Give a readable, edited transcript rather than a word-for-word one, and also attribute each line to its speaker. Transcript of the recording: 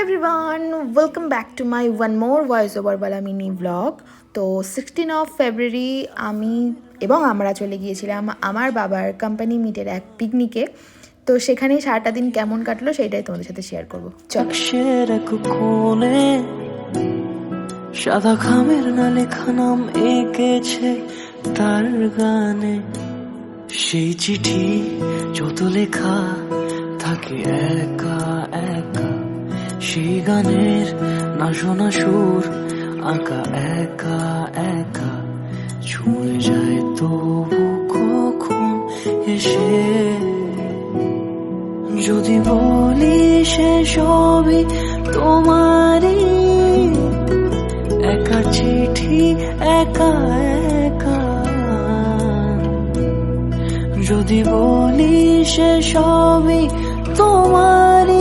Speaker 1: everyone, welcome back to my one more voice over bala mini vlog. তো 16 of February আমি এবং আমরা চলে গিয়েছিলাম আমার বাবার কোম্পানি মিটের এক পিকনিকে। তো সেখানে সারাটা দিন কেমন কাটলো সেটাই তোমাদের সাথে শেয়ার করবো। চলো।
Speaker 2: সাদা খামের না লেখা নাম এঁকেছে তার গানে, সেই চিঠি যত লেখা থাকে একা একা, সেই গানের না শোনা সুর আঁকা একা একা, ছুঁয়ে যায় তবু কখন এসে। যদি বলি সে সবই তোমারই, একা চিঠি একা একা, যদি বলি সে সবই তোমারই,